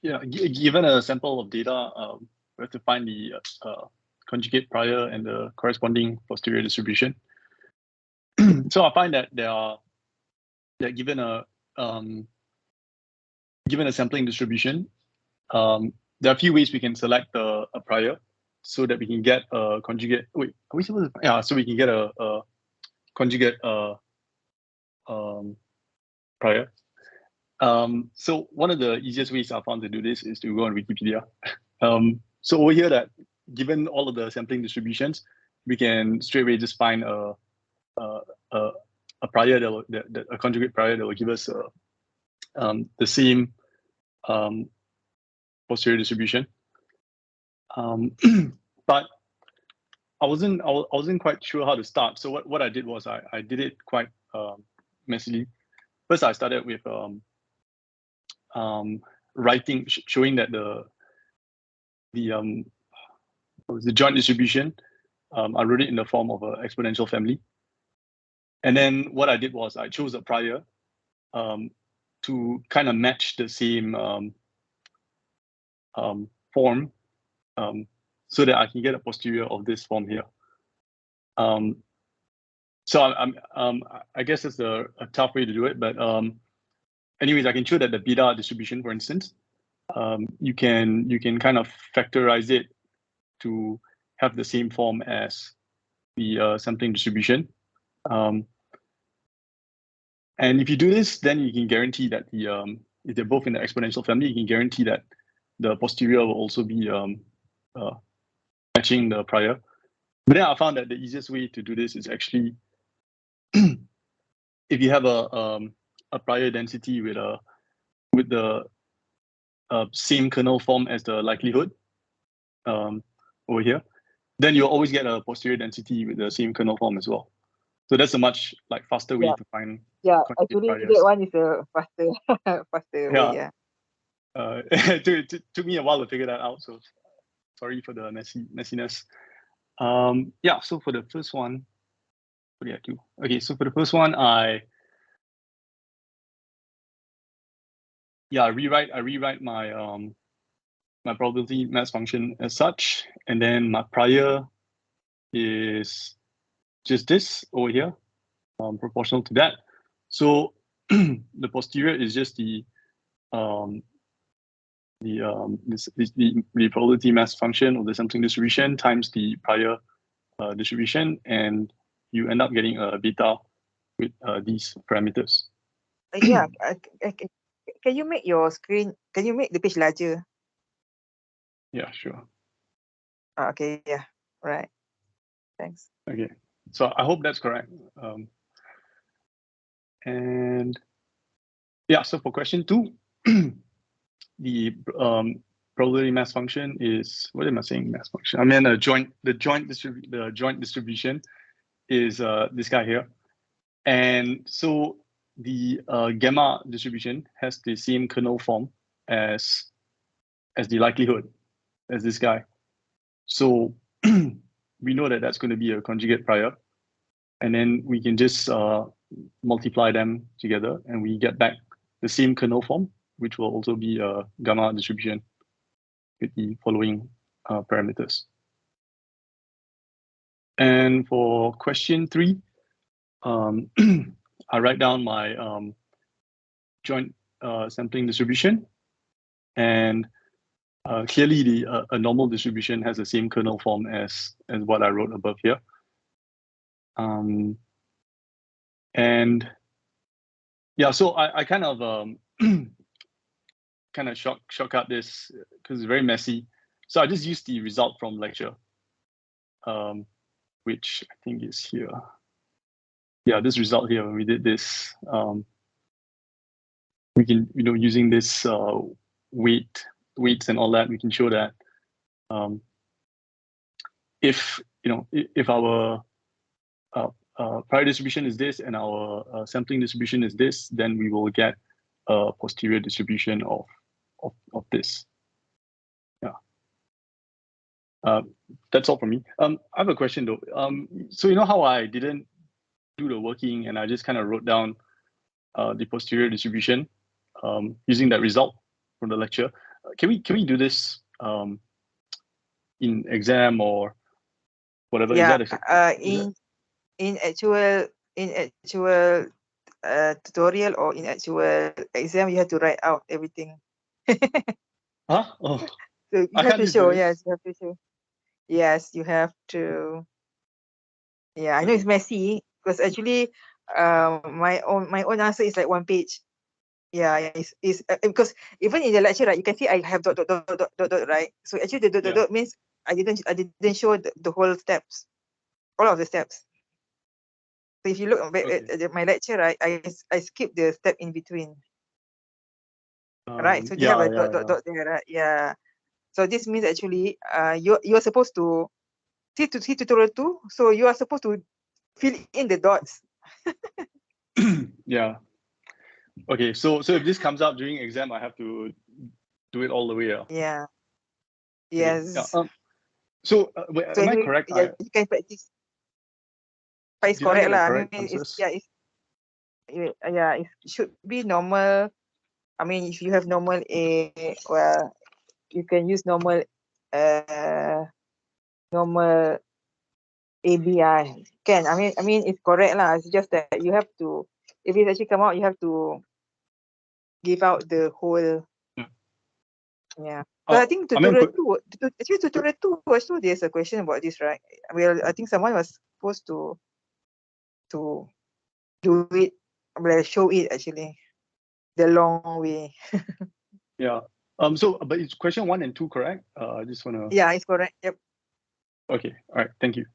given a sample of data, we have to find the conjugate prior and the corresponding posterior distribution. So I find that given a sampling distribution, there are a few ways we can select a prior so that we can get a conjugate. Wait, are we supposed to? Yeah, so we can get a conjugate prior. So one of the easiest ways I found to do this is to go on Wikipedia. So over here, that given all of the sampling distributions, we can straight away just find a prior a conjugate prior that will give us the same posterior distribution. But I wasn't quite sure how to start. So what I did was I did it quite messily. First, I started with writing, showing that the joint distribution. I wrote it in the form of an exponential family. And then what I did was I chose a prior to kind of match the same form so that I can get a posterior of this form here. So I guess it's a tough way to do it, but anyways, I can show that the beta distribution, for instance, you can kind of factorize it to have the same form as the sampling distribution. And if you do this, then you can guarantee that if they're both in the exponential family, you can guarantee that the posterior will also be matching the prior. But then I found that the easiest way to do this is actually if you have a prior density with the same kernel form as the likelihood over here, then you'll always get a posterior density with the same kernel form as well. So that's a much faster way to find. Yeah, actually that one is a faster way. Yeah. It took me a while to figure that out. So sorry for the messiness. Yeah. So for the first one, what did I do? Okay. So for the first one, I rewrite my my probability mass function as such, and then my prior is just this over here, proportional to that. So the posterior is just the probability mass function of the sampling distribution times the prior distribution, and you end up getting a beta with these parameters. Yeah. Can you make your screen? Can you make the page larger? Yeah, sure. Okay. Yeah. Right. Thanks. Okay. So I hope that's correct. And yeah, so for question 2, the probability mass function is, what am I saying? Mass function. I mean the joint distribution is this guy here, and so the gamma distribution has the same kernel form as the likelihood as this guy. So we know that that's going to be a conjugate prior, and then we can just multiply them together, and we get back the same kernel form, which will also be a gamma distribution with the following parameters. And for question 3, I write down my joint sampling distribution, and clearly a normal distribution has the same kernel form as what I wrote above here. And yeah, so I kind of shortcut this because it's very messy. So I just used the result from lecture, which I think is here. Yeah, this result here, when we did this, we can, using this weights and all that, we can show that if our prior distribution is this and our sampling distribution is this, then we will get a posterior distribution of this. Yeah. That's all from me. I have a question though. So you know how I didn't do the working and I just kind of wrote down the posterior distribution using that result from the lecture. can we do this in exam or whatever? Yeah. Is In actual tutorial or in actual exam, you have to write out everything. huh? Oh, So you I have can't to use show. this. Yes, you have to show. Yes, you have to. Yeah, I know it's messy because actually, my own answer is like 1 page. Yeah, it's because even in the lecture, right, you can see I have dot, right. So actually, the dot means I didn't show the whole steps, all of the steps. So if you look at my lecture, right, I skip the step in between. Right, so they have a dot there, right? Yeah. So this means actually, you're supposed to see tutorial 2. So you are supposed to fill in the dots. Yeah. Okay, so if this comes up during exam, I have to do it all the way. Yeah. Okay. Yes. Yeah. So wait, So am I anyway, correct? yeah, you can practice. But it's Did I correct get the lah. I correct mean, answers? it should be normal. I mean, if you have normal A, well, you can use normal normal ABI. Can. I mean, it's correct lah. It's just that you have to, if it actually come out, you have to give out the whole. Yeah. But I think I mean, tutorial 2 also there's a question about this, right? Well, I think someone was supposed to do it, well, show it actually, the long way. yeah. So, but it's question 1 and 2, correct? I just wanna. Yeah, it's correct. Yep. Okay. All right. Thank you.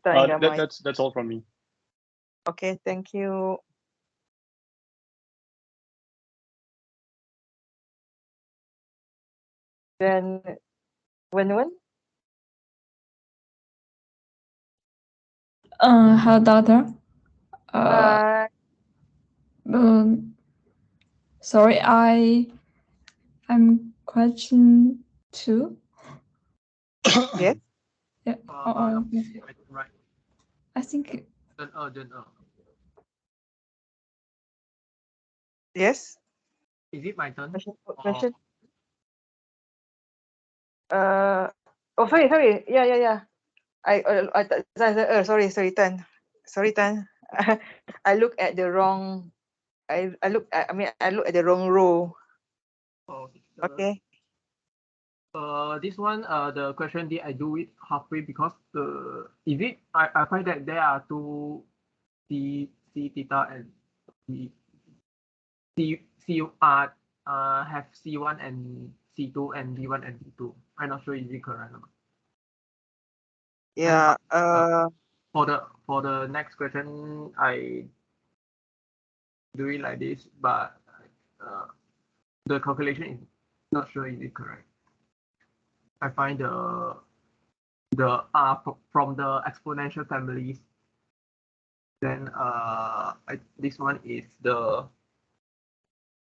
That's all from me. Okay. Thank you. Then, when? Hello, doctor. Sorry, I'm question 2. Yes. Yeah. Right. I think. Yes. Is it my turn? Question. Oh, sorry. Yeah. Sorry, Tan. Sorry, Tan. I look at the wrong. I look at the wrong row. Okay. This one, the question did I do it halfway because is it? I find that there are two C theta and have C1 and C2 and D1 and D2. I'm not sure is it correct or not. Yeah. For the next question, I do it like this, but the calculation is not sure is it correct. I find the from the exponential families. Then this one is the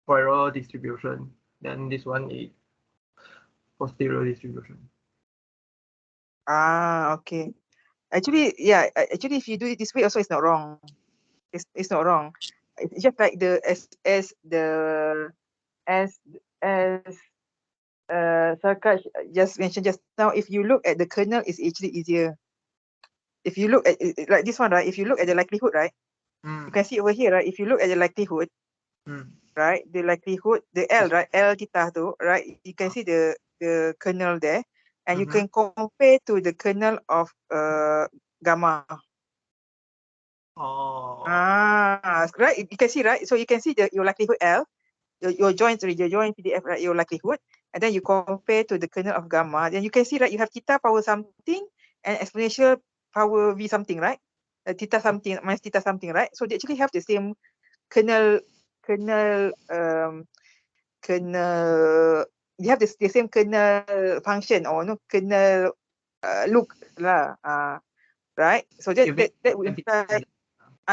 spiral distribution. Then this one is posterior distribution. Okay. Actually, yeah. Actually, if you do it this way, also it's not wrong. It's not wrong. It's just like the Sarkaj just mentioned just now. If you look at the kernel, it's actually easier. If you look at it, like this one, right? If you look at the likelihood, right? You can see over here, right? If you look at the likelihood, right? The likelihood, the L, right? L theta, right? You can see the kernel there, and you can compare to the kernel of gamma. Right. You can see, right? So you can see your likelihood L, your joint PDF, right? Your likelihood, and then you compare to the kernel of gamma. Then you can see, right? You have theta power something and exponential power v something, right? Theta something minus theta something, right? So they actually have the same kernel. They have the same kernel function or no kernel look lah. Right. So that would imply.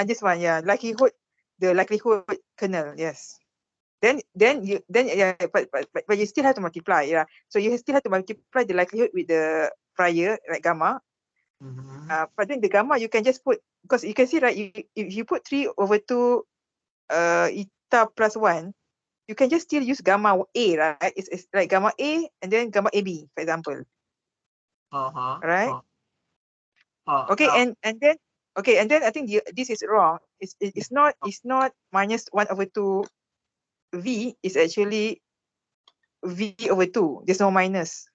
This one, yeah, the likelihood kernel, yes. Then yeah, but you still have to multiply, yeah. So you still have to multiply the likelihood with the prior, like gamma. But then the gamma you can just put, because you can see, right? If you put 3/2 eta plus 1, you can just still use gamma A, right? It's like gamma A and then gamma AB, for example. Right? Okay, and then I think this is wrong. It's not minus 1/2 V. It's actually V/2. There's no minus.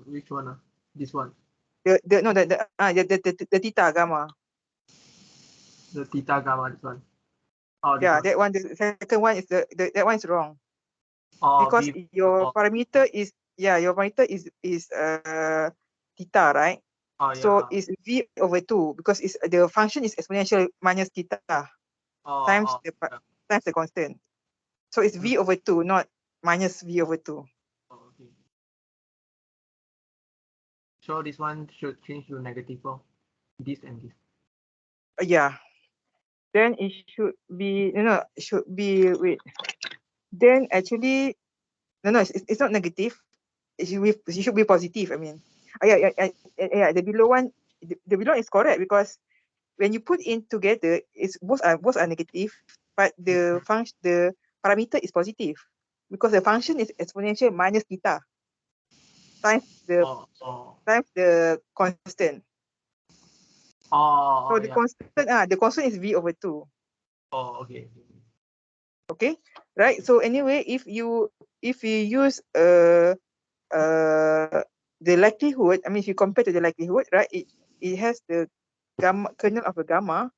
Which one? This one. The theta gamma. The theta gamma, this one. Oh, Yeah, one. that one. The second one is that one is wrong. Oh, Because your parameter is theta, right? Oh, yeah. So it's V/2 because it's the function is exponential minus theta times the constant. So it's V/2, not minus V/2. Oh, okay. So this one should change to negative form. This and this. Yeah. Then it should be wait. Then actually it's not negative. It should be positive. I mean, yeah. The below one is correct because when you put in together, it's both are negative, but the parameter is positive because the function is exponential minus theta times the constant. So the constant is V/2. Oh, okay. Okay, right. So anyway, if you use the likelihood, I mean, if you compare to the likelihood, right, it has the gamma kernel of a gamma,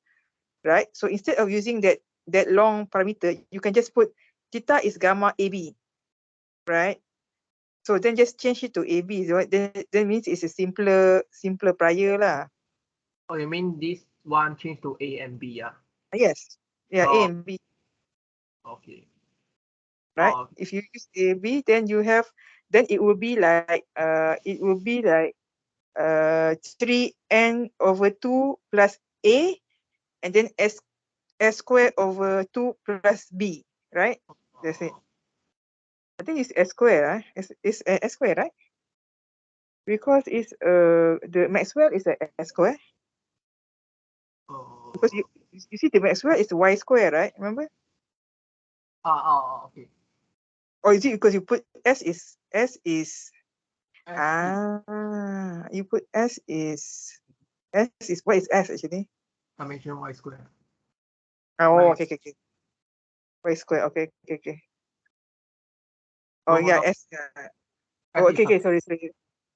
right? So instead of using that long parameter, you can just put theta is gamma AB, right? So then just change it to AB. So then means it's a simpler prior lah. Oh, you mean this one change to A and B, yeah? Yes. Yeah, A and B. Okay. Right? If you use AB, then it will be like 3n/2 plus A and then s squared over 2 plus B, right? That's it. I think it's s squared, right? It's s squared, right? Because it's the Maxwell is a s square. Because you see the Maxwell is y square, right? Remember? Okay. Or is it because you put s is you put what is s actually? Summation y square. Oh, okay. Y square, okay. Oh yeah, s. Oh, okay. Sorry.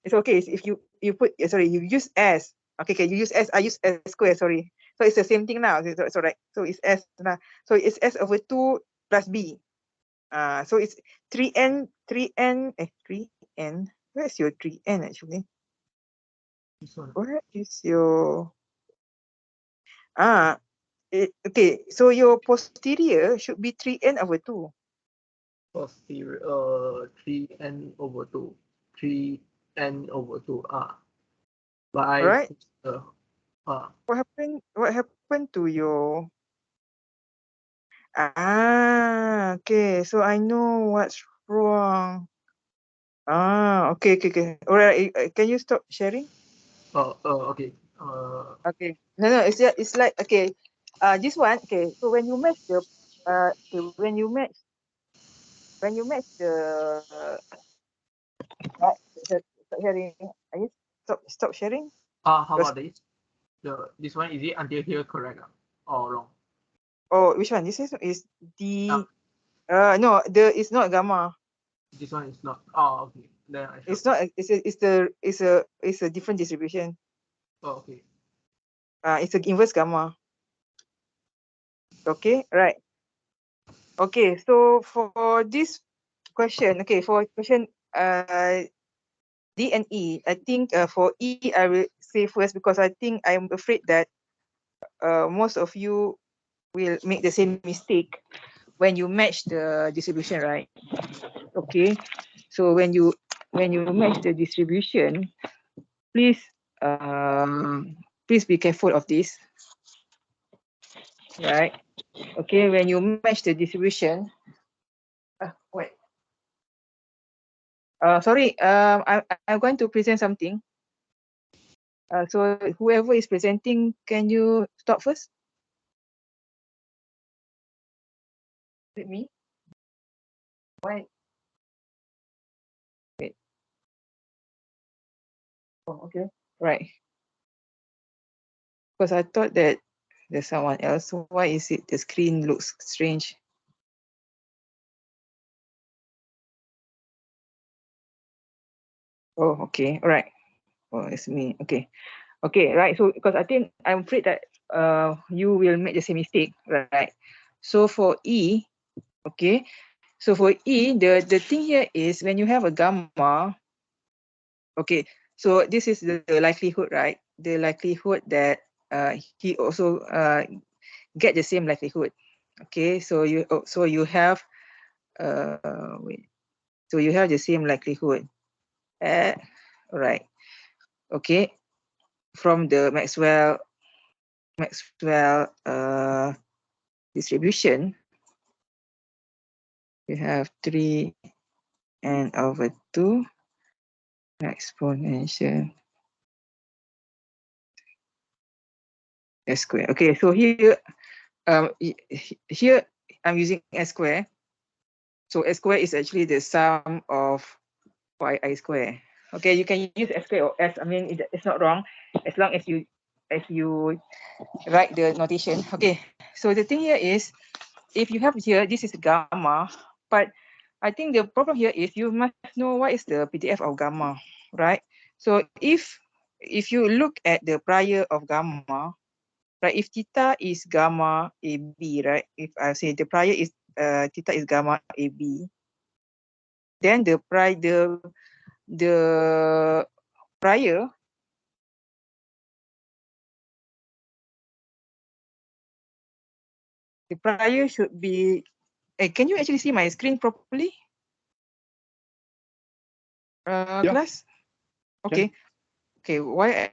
It's okay. If you put you use s. Okay. You use s. I use s square. Sorry. So it's the same thing now. It's alright. So it's s now. So it's s/2 plus b. So it's 3n. Where's your 3n actually? This one. Where is your okay, so your posterior should be 3n/2. Posterior 3n/2. 3n/2. But I Right? What happened to your okay, so I know what's wrong. Okay. All right, can you stop sharing? Okay. Okay. No, it's like okay. This one, okay. So when you match the when you match the stop sharing. Are you stop sharing? How about this? This one, is it until here correct or wrong? Oh, which one? This is the no, it's not gamma. This one is not. Oh, okay. Then It's not. It's a different distribution. Oh, okay. It's an inverse gamma. Okay, right. Okay, so for this question, for question D and E, I think for E I will say first because I think I'm afraid that most of you will make the same mistake when you match the distribution, right? Okay, so when you match the distribution, please be careful of this, right? Okay, when you match the distribution, wait. Sorry, I'm going to present something. So whoever is presenting, can you stop first? Is it me? Why? Wait. Oh, okay. Right. Because I thought that there's someone else. So why is it the screen looks strange? Oh, okay. All right. Oh, it's me. Okay. Okay, right. So because I think I'm afraid that you will make the same mistake, right? So for E, okay. So for E, the thing here is when you have a gamma, okay. So this is the likelihood, right? The likelihood that he also get the same likelihood. Okay. So you have wait. So you have the same likelihood. Right. Okay. From the Maxwell distribution, you have 3n/2 exponential s square. Okay, so here here I'm using s square. So s square is actually the sum of yi square. Okay, you can use s square or s. I mean, it's not wrong as long as you write the notation. Okay, so the thing here is, if you have here, this is gamma, but I think the problem here is you must know what is the PDF of gamma, right? So if you look at the prior of gamma, right? If theta is gamma AB, right? If I say the prior is theta is gamma AB, then the prior should be. Can you actually see my screen properly? Yeah. Class? Okay. Okay, why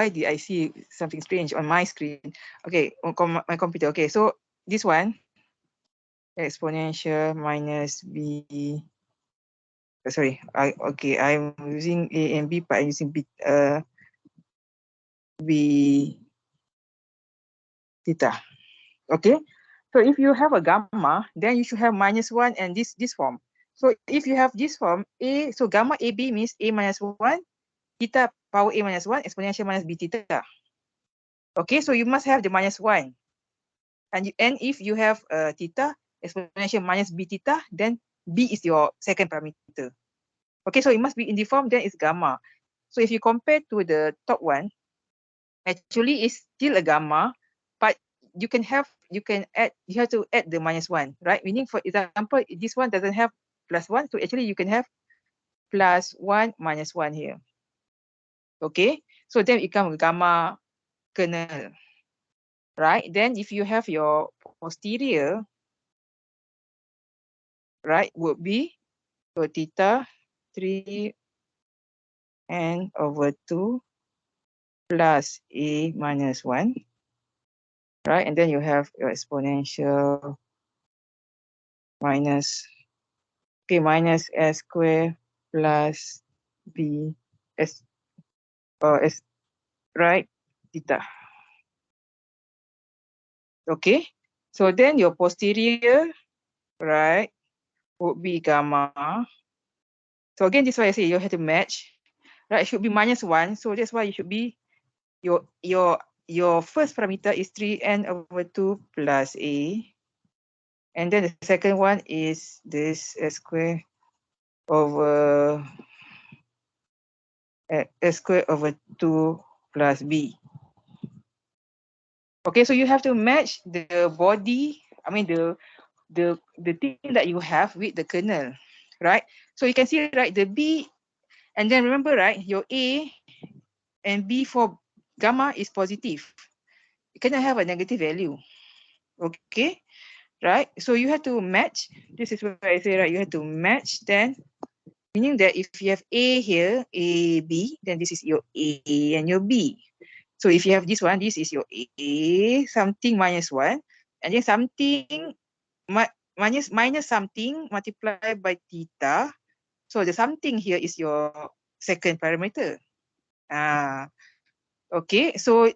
did I see something strange on my screen? Okay, on my computer. Okay, so this one, exponential minus b. Sorry, I'm using a and b, but I'm using b theta. Okay, so if you have a gamma, then you should have -1 and this form. So if you have this form, so gamma AB means a minus 1, theta power a minus 1, exponential minus b theta. Okay, so you must have the -1. And if you have theta, exponential minus b theta, then b is your second parameter. Okay, so it must be in the form, then it's gamma. So if you compare to the top one, actually it's still a gamma, but you have to add the -1, right? Meaning, for example, this one doesn't have +1, so actually you can have +1 -1 here. Okay, so then it becomes gamma kernel, right? Then if you have your posterior, right, would be so theta 3n/2 plus a minus 1, right? And then you have your exponential minus s square plus b s right, theta. Okay, so then your posterior, right, would be gamma. So again, this is why I say you have to match, right? It should be -1, so that's why you should be your first parameter is 3n/2 plus a, and then the second one is this s square over 2 plus b. Okay, so you have to match the body, I mean the thing that you have with the kernel, right? So you can see, right, the b, and then remember, right, your a and b for gamma is positive. You cannot have a negative value. Okay, right? So you have to match. This is where I say, right, you have to match, then meaning that if you have a here, a, b, then this is your a and your b. So if you have this one, this is your a, something -1, and then something minus something multiplied by theta. So the something here is your second parameter. Okay, so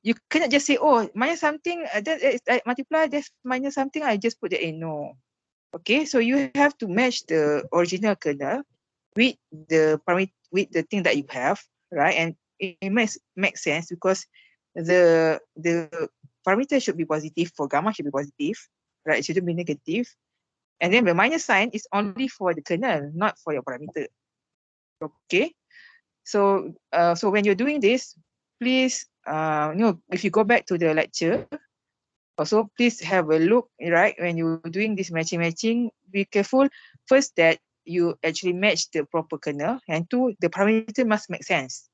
you cannot just say, oh, minus something, that is multiply, that's minus something, I just put that in. No. Okay, so you have to match the original kernel with the thing that you have, right? And it makes sense because the parameter should be positive for gamma should be positive, right? It shouldn't be negative. And then the minus sign is only for the kernel, not for your parameter. Okay, so so when you're doing this, please if you go back to the lecture, also please have a look, right? When you're doing this matching, be careful first that you actually match the proper kernel, and two, the parameter must make sense,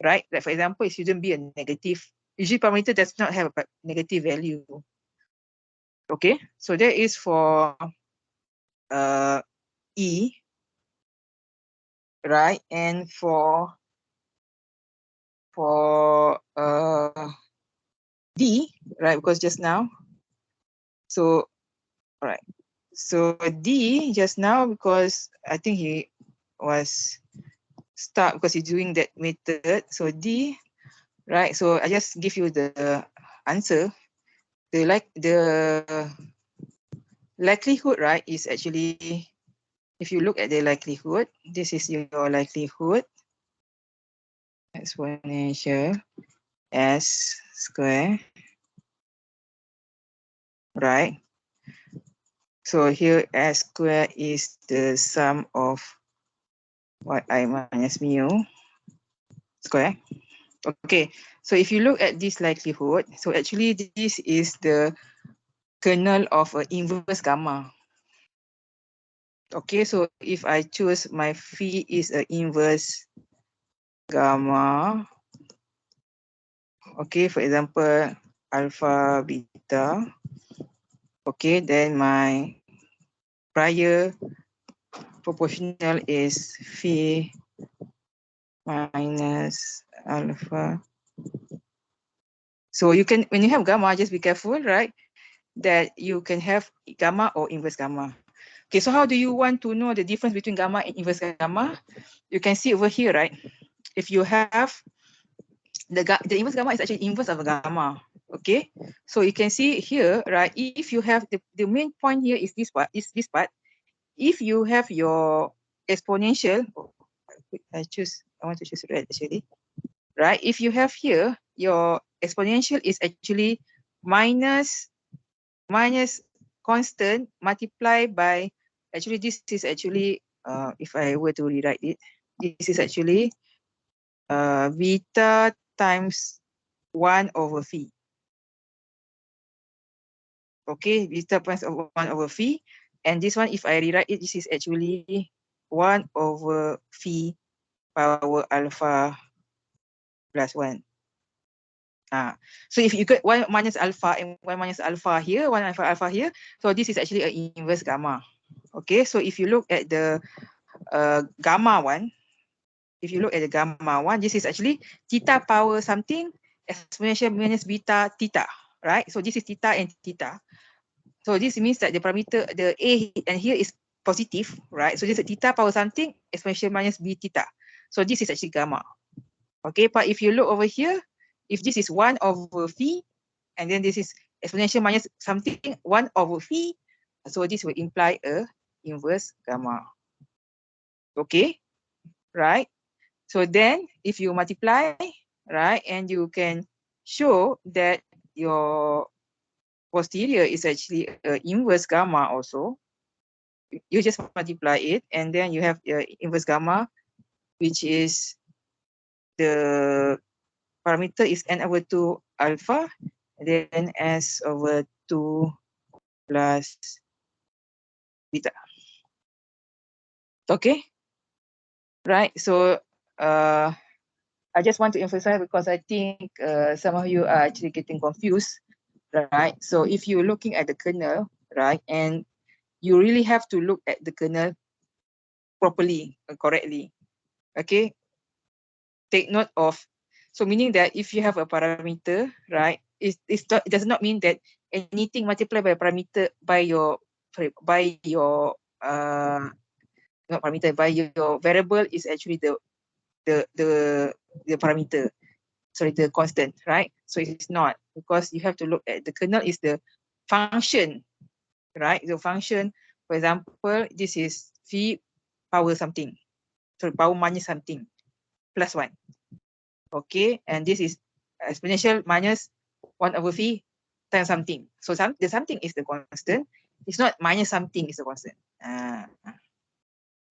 right? Like for example, it shouldn't be a negative. Usually parameter does not have a negative value. Okay, so that is for E, right? And for D, right? Because just now, so all right. So D just now, because I think he was stuck because he's doing that method. So D, right? So I just give you the answer. The likelihood, right, is actually, if you look at the likelihood, this is your likelihood, exponential S square, right? So here S square is the sum of yi minus mu square. Okay, so if you look at this likelihood, so actually this is the kernel of an inverse gamma. Okay, so if I choose my phi is an inverse gamma, okay, for example, alpha, beta, okay, then my prior proportional is phi minus alpha. So you can, when you have gamma, just be careful, right, that you can have gamma or inverse gamma. Okay, so how do you want to know the difference between gamma and inverse gamma? You can see over here, right? If you have the inverse gamma is actually inverse of a gamma. Okay, so you can see here, right? If you have the main point here is this part, If you have your exponential, I want to choose red actually, right? If you have here your exponential is actually minus constant multiplied by, actually this is actually if I were to rewrite it, this is actually beta times 1 over phi. Okay, beta times 1 over phi, and this one, if I rewrite it, this is actually 1 over phi power alpha plus 1. So if you get 1 minus alpha and 1 minus alpha here, 1 alpha here, so this is actually an inverse gamma. Okay, so if you look at the gamma one, this is actually theta power something exponential minus beta theta, right? So this is theta and theta. So this means that the parameter, the A and here is positive, right? So this is theta power something exponential minus b theta. So this is actually gamma. Okay, but if you look over here, if this is 1 over phi, and then this is exponential minus something 1 over phi, so this will imply a inverse gamma. Okay, right? So then if you multiply, right, and you can show that your posterior is actually an inverse gamma also, you just multiply it, and then you have the inverse gamma, which is the parameter is n over 2 alpha, and then s over 2 plus beta. Okay, right? So I just want to emphasize because I think some of you are actually getting confused, right? So if you're looking at the kernel, right, and you really have to look at the kernel properly, correctly. Okay, take note of. So meaning that if you have a parameter, right, it does not mean that anything multiplied by a parameter by your not parameter, by your variable is actually the parameter. the constant, right? So it's not, because you have to look at the kernel is the function, right? The function, for example, this is V power something, so power minus something plus 1. Okay, and this is exponential minus 1 over V times something. So the something is the constant. It's not minus something is the constant.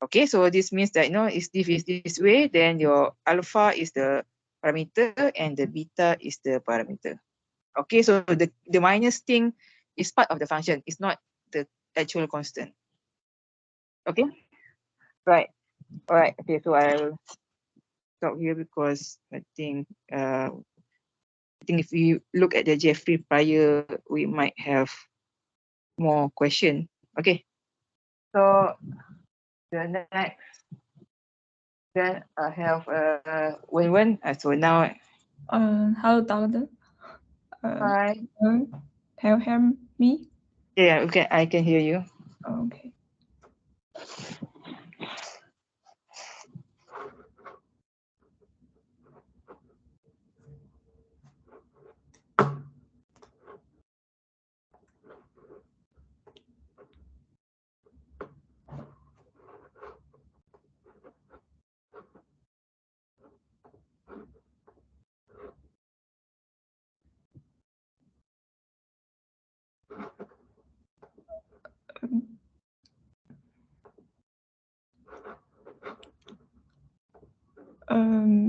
Okay, so this means that, if is this way, then your alpha is the parameter and the beta is the parameter. Okay, so the minus thing is part of the function. It's not the actual constant. Okay, right. All right. Okay, so I'll stop here because I think if we look at the Jeffrey prior, we might have more question. Okay, so the next, then I have Wen. So now, Hello, doctor. hi. Can you hear me? Yeah, okay, I can hear you. Okay.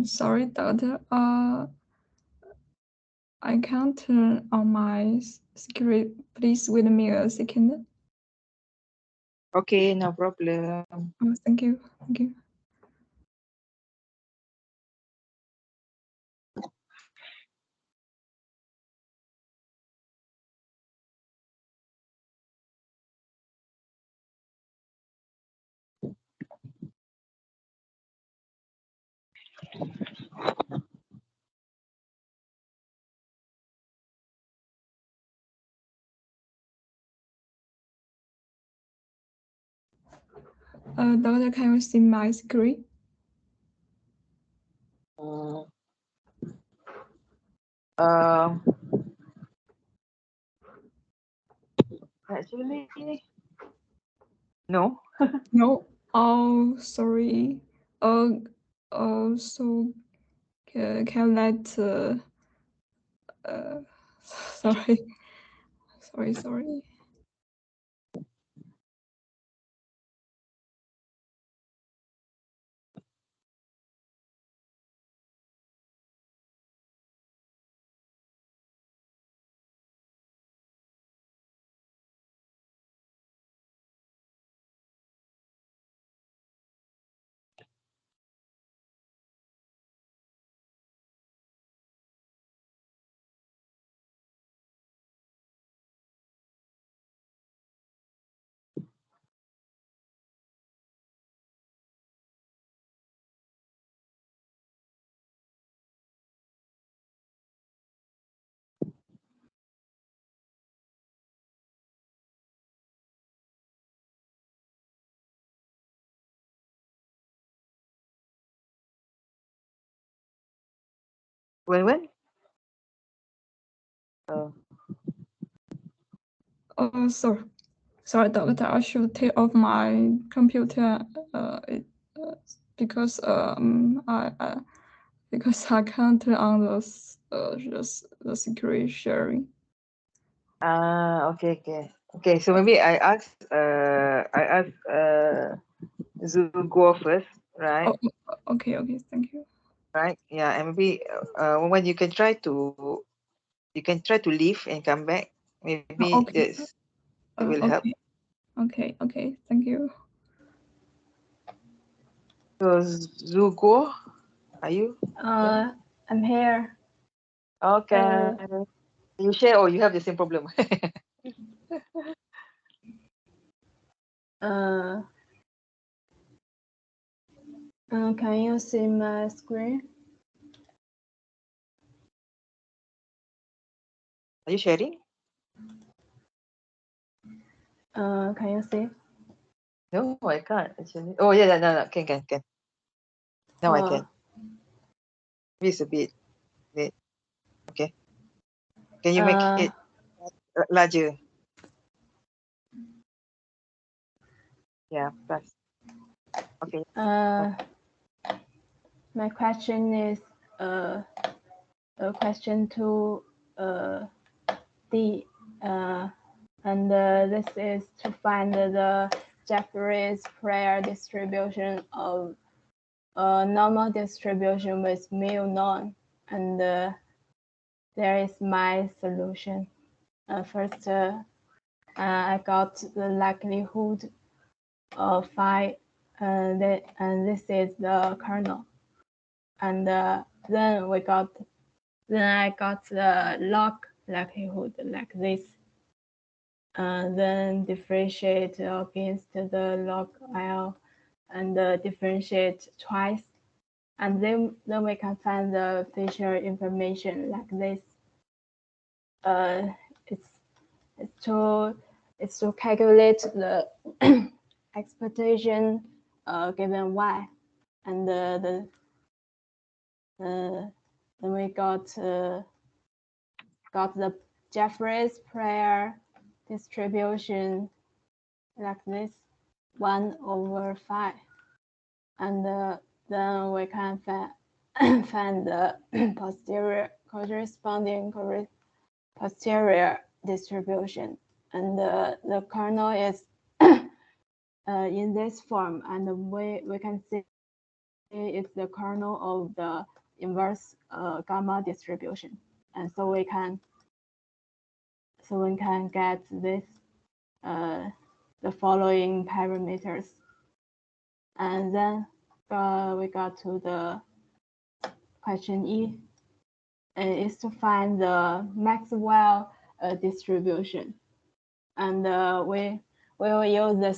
Sorry, doctor. I can't turn on my screen. Please wait me a second. Okay, no problem. Oh, thank you. Thank you. Doctor, can you see my screen? Actually, no. No. Oh, sorry. So can you let sorry. Sorry. When? Oh, sorry, doctor. I should take off my computer. Because I can't turn on the security sharing. Okay. So maybe I ask Zugo first, right? Oh, okay. Thank you. Right. Yeah, and maybe when you can try to leave and come back. Maybe Okay. it will help. Okay. Thank you. So Zugo, are you? I'm here. Okay. You share or you have the same problem? Can you see my screen? Are you sharing? Can you see? No, I can't actually. Oh yeah, no, can. Now I can. It's a bit. Okay. Can you make it larger? Yeah, plus. Okay. My question is question 2 D, and this is to find the Jeffreys prayer distribution of a normal distribution with mu non, and there is my solution. First, I got the likelihood of phi, and this is the kernel, and then I got the log likelihood like this. Then differentiate against the log L and differentiate twice. And then we can find the feature information like this. It's to calculate the expectation given y, and then we got the Jeffreys prayer distribution like this, 1/5, and then we can find the corresponding posterior distribution, and the kernel is in this form, and we can see it's the kernel of the inverse gamma distribution, and so we can get this the following parameters, and then we got to the question E, and it's to find the Maxwell distribution, and we will use the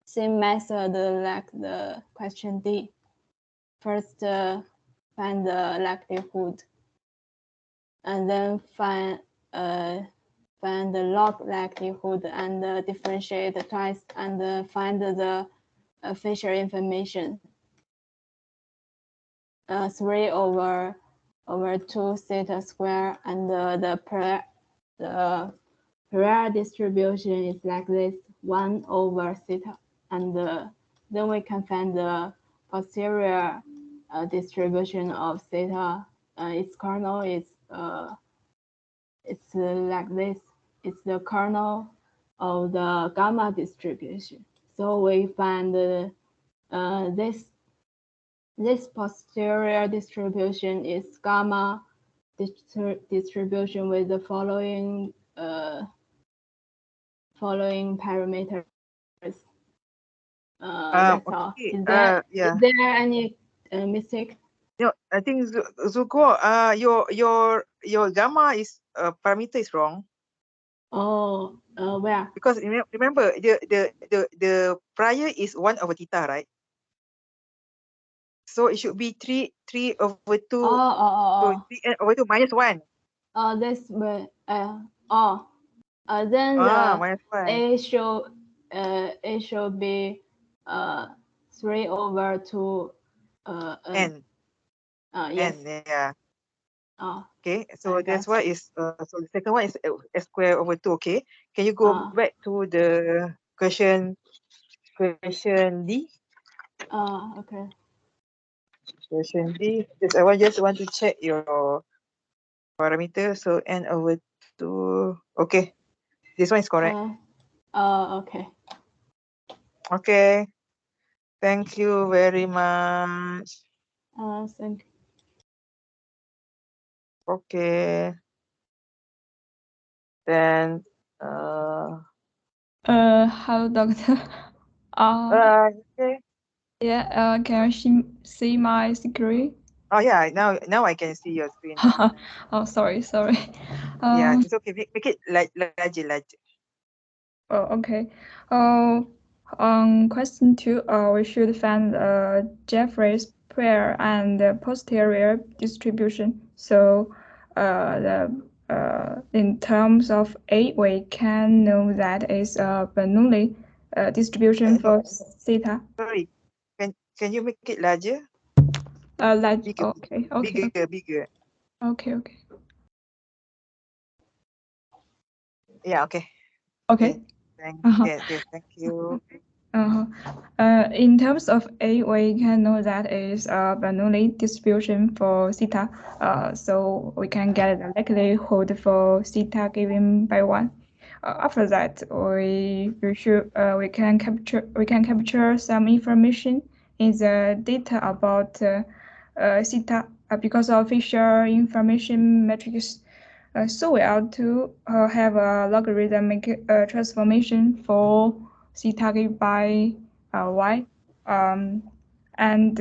same method like the question D. First, find the likelihood, and then find the log likelihood, and differentiate twice, and find the feature information. 3/2 theta square, and the Pereira distribution is like this, 1/theta, and then we can find the posterior distribution of theta. Its kernel is it's like this. It's the kernel of the gamma distribution. So we find this posterior distribution is gamma distribution with the following parameters. That's all. Okay. Is there Yeah. any mistake? No, I think Zuko, your gamma is parameter is wrong. Oh, where? Because remember the prior is 1/theta, right? So it should be 3/2. So 3/2 minus 1. This way. Then Minus 1. it should be 3/2 N. yes. N, yeah. Okay, so I that's got why is so the second one is S²/2. Okay, can you go back to the question D? Okay. Question D. I just want to check your parameter. So N/2. Okay, this one is correct. Okay. Okay, thank you very much. Thank you. Okay. Then Hello, doctor. okay. Yeah. Can you see my screen? Oh yeah, now I can see your screen. Oh, sorry. Yeah, it's okay. Make it larger. Oh, okay. Question 2. We should find Jeffreys prayer and the posterior distribution. So, in terms of A, we can know that is a Bernoulli distribution for theta. Sorry, can you make it larger? Like Bigger. okay. Bigger. Okay. Yeah, okay. Okay. Thank, Uh-huh. yes, thank you. In terms of A, we can know that is a Bernoulli distribution for theta. So we can get the likelihood for theta given by 1. After that, we can capture some information in the data about theta because of Fisher information matrix. So we ought to have a logarithmic transformation for theta given by y, and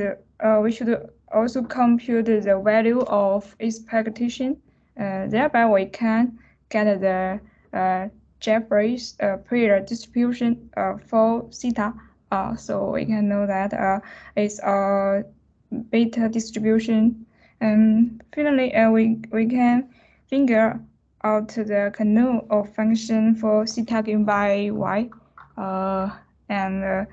we should also compute the value of expectation. Thereby, we can get the Jeffreys Prior distribution for theta. So we can know that it's a beta distribution. And finally, we can figure out the canoe of function for theta given by y, and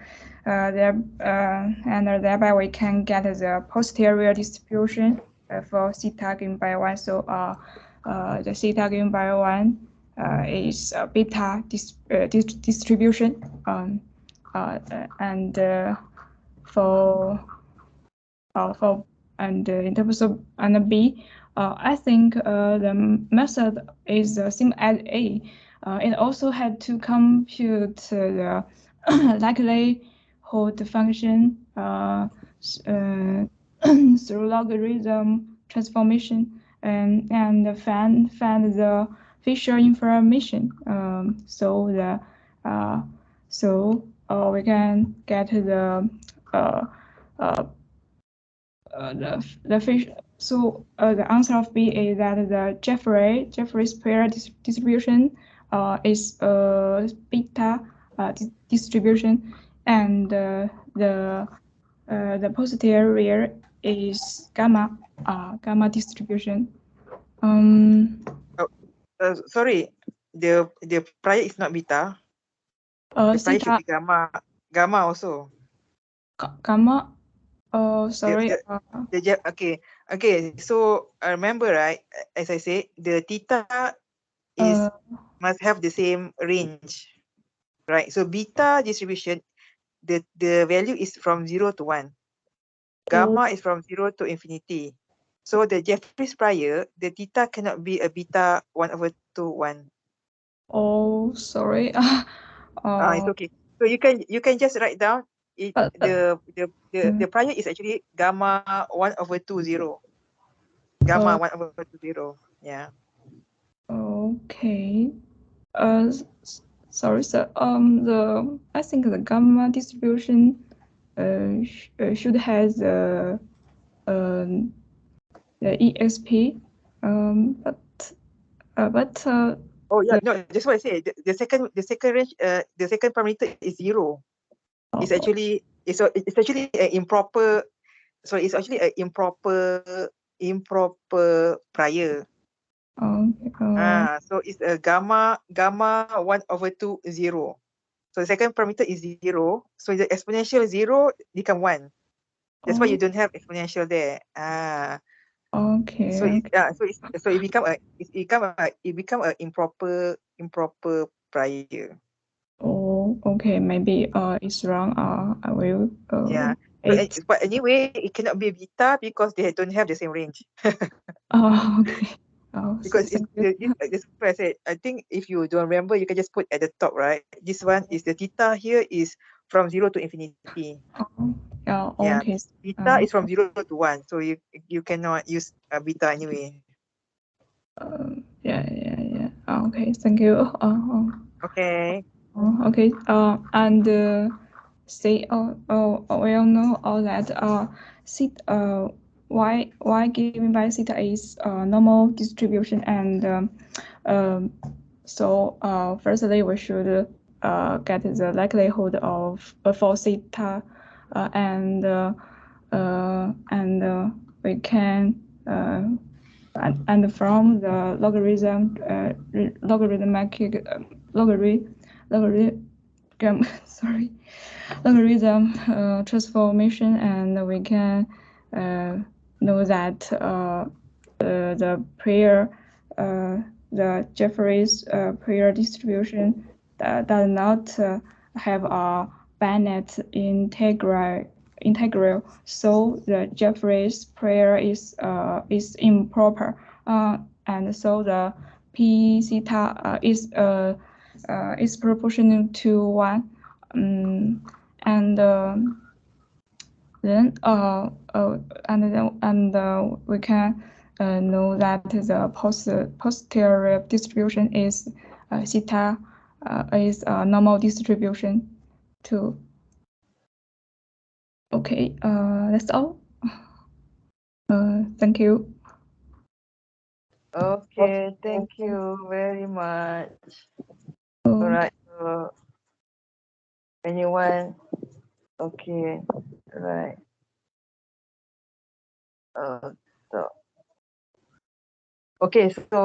thereby we can get the posterior distribution for theta given by 1. So the theta given by 1 is a beta distribution. And in terms of B, I think the method is the same as A. It also had to compute the likelihood function through logarithm transformation and find the Fisher information. So we can get the fish. So the answer of B is that the Jeffreys Prior distribution is a beta distribution, and the posterior is gamma distribution. Sorry, the prior is not beta. The prior should be gamma also. Gamma. Sorry. Okay. So I remember, right? As I said, the theta is must have the same range, right? So beta distribution, the value is from 0 to 1. Gamma is from 0 to infinity. So the Jeffreys prior, the theta cannot be a beta 1/2 1. Oh, sorry. It's okay. So you can just write down it. The prior is actually gamma 1/2 Gamma 1/2. Yeah. Okay. Sorry, sir. I think the gamma distribution should have the EXP. Oh yeah, no, that's what I said. The second range, the second parameter is 0. It's actually an improper. So it's actually an improper prior. So it's a gamma 1/2. So the second parameter is 0. So the exponential 0 become 1. That's why you don't have exponential there. Okay. So it become a improper prior. Oh, okay. Maybe it's wrong. I will. Yeah. But anyway, it cannot be beta because they don't have the same range. Okay. Because this is what I said. I think if you don't remember, you can just put at the top, right? This one is the theta here is from 0 to infinity. Yeah. Yeah. Okay. Beta is from 0 to 1, so you cannot use beta anyway. Yeah. Okay. Thank you. Okay. Okay. And say we all know all that y given by theta is normal distribution, and so firstly we should get the likelihood of for theta, and we can and from the logarithm transformation, and we can know that the prayer, the Jeffreys prayer distribution does not have a Banach integral, so the Jeffreys prayer is improper, and so the P theta is proportional to 1, and then we can know that the posterior distribution is theta is a normal distribution too. Okay, that's all. Thank you. Okay, thank you very much. Oh. All right. So anyone? Okay. Right. So okay. So